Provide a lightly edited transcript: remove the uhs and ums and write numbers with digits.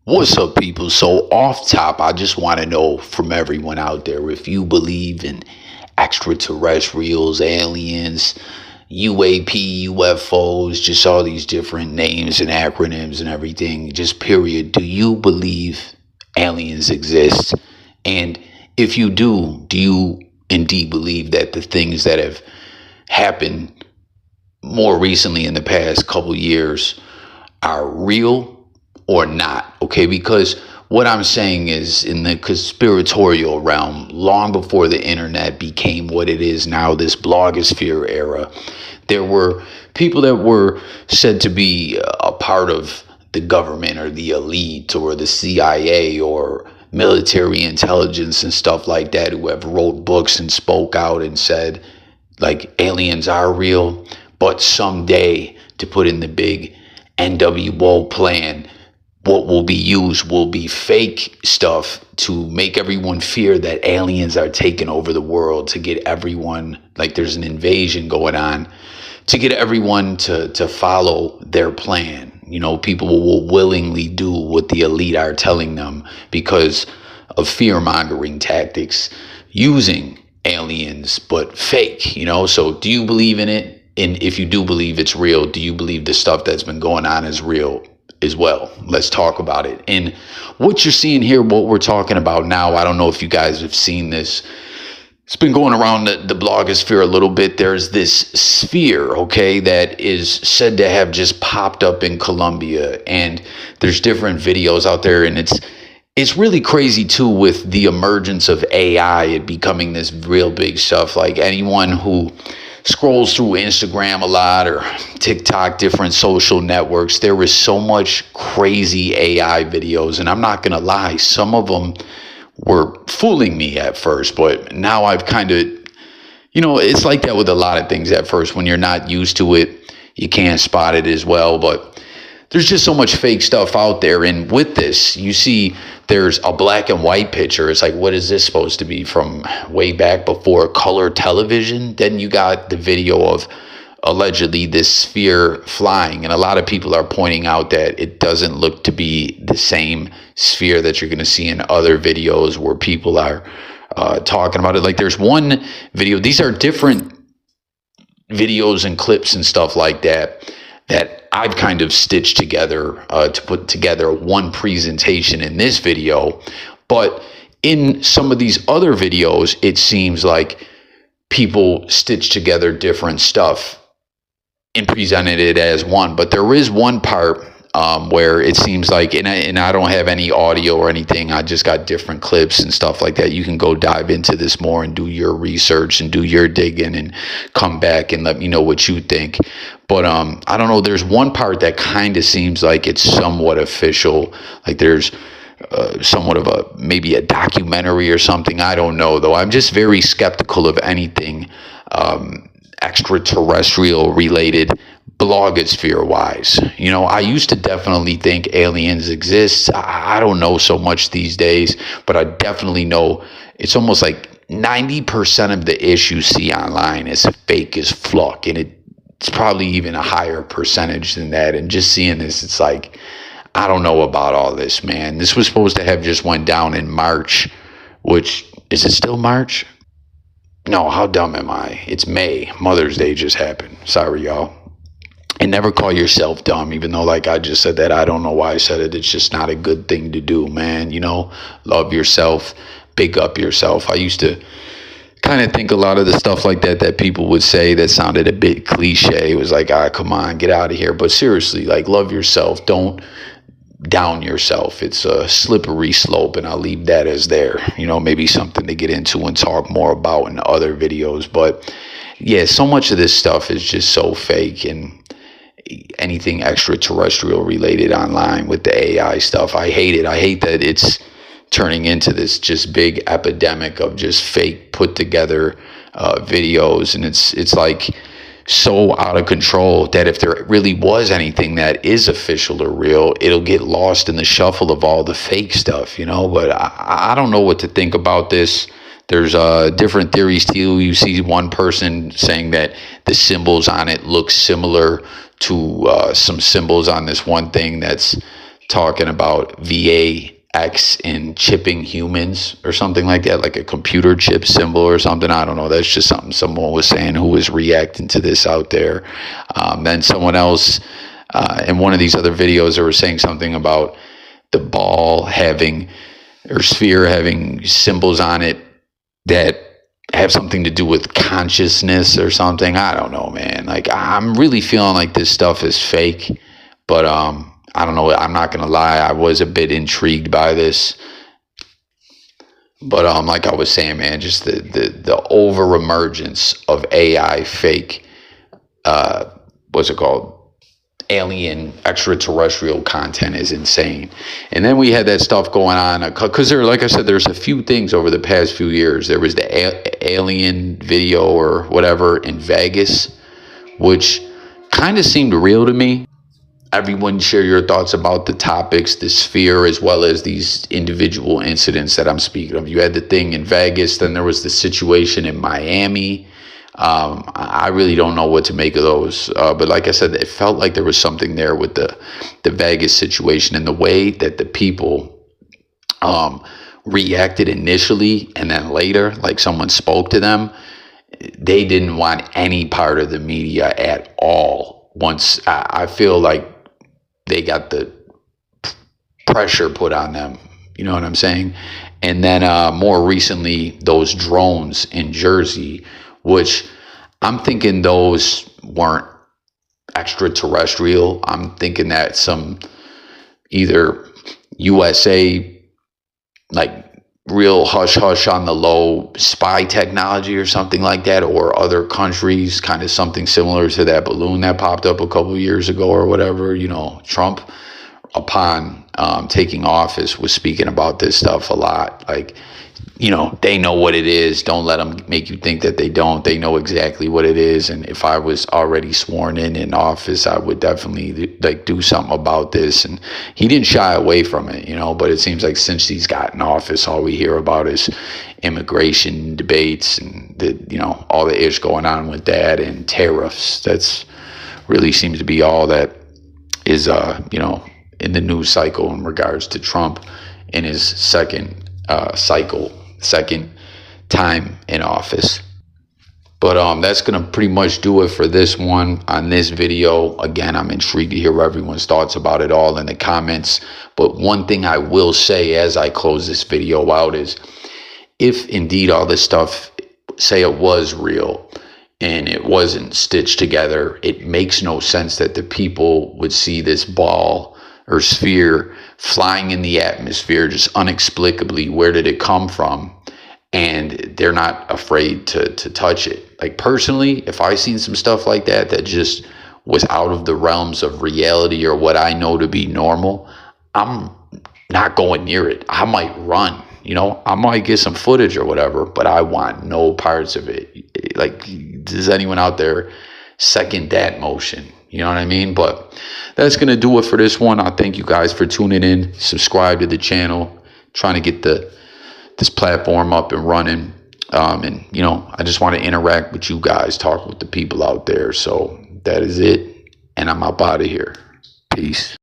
What's up, people? So, off top, I just want to know from everyone out there if you believe in extraterrestrials, aliens, UAP, UFOs, just all these different names and acronyms and everything, just period. Do you believe aliens exist? And if you do you indeed believe that the things that have happened more recently in the past couple years are real or not? Okay, because what I'm saying is, in the conspiratorial realm, long before the internet became what it is now, this blogosphere era, there were people that were said to be a part of the government or the elite or the CIA or military intelligence and stuff like that, who have wrote books and spoke out and said, like, aliens are real, but someday, to put in the big NWO plan, what will be used will be fake stuff to make everyone fear that aliens are taking over the world, to get everyone, like there's an invasion going on, to get everyone to follow their plan. You know, people will willingly do what the elite are telling them because of fear-mongering tactics using aliens, but fake, you know? So do you believe in it? And if you do believe it's real, do you believe the stuff that's been going on is real as well? Let's talk about it. And what you're seeing here, what we're talking about now, I don't know if you guys have seen this. It's been going around the blogosphere a little bit. There's this sphere, okay, that is said to have just popped up in Colombia. And there's different videos out there. And it's really crazy, too, with the emergence of AI, it becoming this real big stuff. Like, anyone who scrolls through Instagram a lot or TikTok, different social networks, there is so much crazy AI videos. And I'm not going to lie, some of them were fooling me at first, but now I've kind of, you know, it's like that with a lot of things at first. When you're not used to it, you can't spot it as well. But there's just so much fake stuff out there. And with this, you see there's a black and white picture. It's like, what is this supposed to be, from way back before color television? Then you got the video of allegedly this sphere flying. And a lot of people are pointing out that it doesn't look to be the same sphere that you're going to see in other videos where people are talking about it. Like, there's one video, these are different videos and clips and stuff like that, that I've kind of stitched together to put together one presentation in this video. But in some of these other videos, it seems like people stitched together different stuff and presented it as one. But there is one part where it seems like, and I don't have any audio or anything, I just got different clips and stuff like that. You can go dive into this more and do your research and do your digging and come back and let me know what you think. But I don't know, there's one part that kind of seems like it's somewhat official, like there's somewhat of maybe a documentary or something. I don't know, though. I'm just very skeptical of anything extraterrestrial related, blogosphere wise. You know, I used to definitely think aliens exist. I don't know so much these days, but I definitely know it's almost like 90% of the issues you see online is fake as fuck, and it's probably even a higher percentage than that. And just seeing this, it's like, I don't know about all this, man. This was supposed to have just went down in March, which, is it still March? No, how dumb am I? It's May. Mother's Day just happened. Sorry, y'all. And never call yourself dumb, even though, like I just said that, I don't know why I said it. It's just not a good thing to do, man. You know, love yourself, big up yourself. I used to kind of think a lot of the stuff like that people would say that sounded a bit cliche. It was like, come on, get out of here. But seriously, like, love yourself. Don't down yourself. It's a slippery slope, and I'll leave that as there. You know, maybe something to get into and talk more about in other videos. But yeah, so much of this stuff is just so fake, and anything extraterrestrial related online with the AI stuff, I hate it. I hate that it's turning into this just big epidemic of just fake put together videos, and it's like so out of control that if there really was anything that is official or real, it'll get lost in the shuffle of all the fake stuff, you know. But I don't know what to think about this. There's different theories too. You see one person saying that the symbols on it look similar to some symbols on this one thing that's talking about VAX and chipping humans or something like that, like a computer chip symbol or something. I don't know. That's just something someone was saying who was reacting to this out there. Then someone else in one of these other videos, they were saying something about the ball having, or sphere having, symbols on it that have something to do with consciousness or something. I don't know, man. Like, I'm really feeling like this stuff is fake, but I don't know. I'm not gonna lie, I was a bit intrigued by this, but like I was saying, man, just the over emergence of AI fake, what's it called, alien extraterrestrial content is insane. And then we had that stuff going on because there, like I said, there's a few things over the past few years. There was the alien video or whatever in Vegas, which kind of seemed real to me. Everyone share your thoughts about the topics, the sphere, as well as these individual incidents that I'm speaking of. You had the thing in Vegas, then there was the situation in Miami. I really don't know what to make of those. But like I said, it felt like there was something there with the Vegas situation and the way that the people reacted initially, and then later, like someone spoke to them. They didn't want any part of the media at all. Once I feel like they got the pressure put on them, you know what I'm saying? And then more recently, those drones in Jersey, which I'm thinking those weren't extraterrestrial. I'm thinking that some either USA, like real hush hush on the low spy technology or something like that, or other countries, kind of something similar to that balloon that popped up a couple of years ago or whatever. You know, Trump, upon taking office, was speaking about this stuff a lot. Like, you know, they know what it is. Don't let them make you think that they don't. They know exactly what it is. And if I was already sworn in office, I would definitely like do something about this. And he didn't shy away from it, you know. But it seems like since he's got in office, all we hear about is immigration debates and you know, all the ish going on with that, and tariffs. That's really seems to be all that is you know, in the news cycle in regards to Trump in his second time in office. But that's gonna pretty much do it for this one on this video. Again, I'm intrigued to hear everyone's thoughts about it all in the comments. But one thing I will say as I close this video out is, if indeed all this stuff, say it was real and it wasn't stitched together, it makes no sense that the people would see this ball or sphere flying in the atmosphere just inexplicably. Where did it come from? And they're not afraid to touch it. Like, personally, if I seen some stuff like that that just was out of the realms of reality or what I know to be normal, I'm not going near it. I might run, you know, I might get some footage or whatever, but I want no parts of it. Like, does anyone out there second that motion? You know what I mean? But that's going to do it for this one. I thank you guys for tuning in. Subscribe to the channel. Trying to get this platform up and running. And, you know, I just want to interact with you guys, talk with the people out there. So that is it. And I'm up out of here. Peace.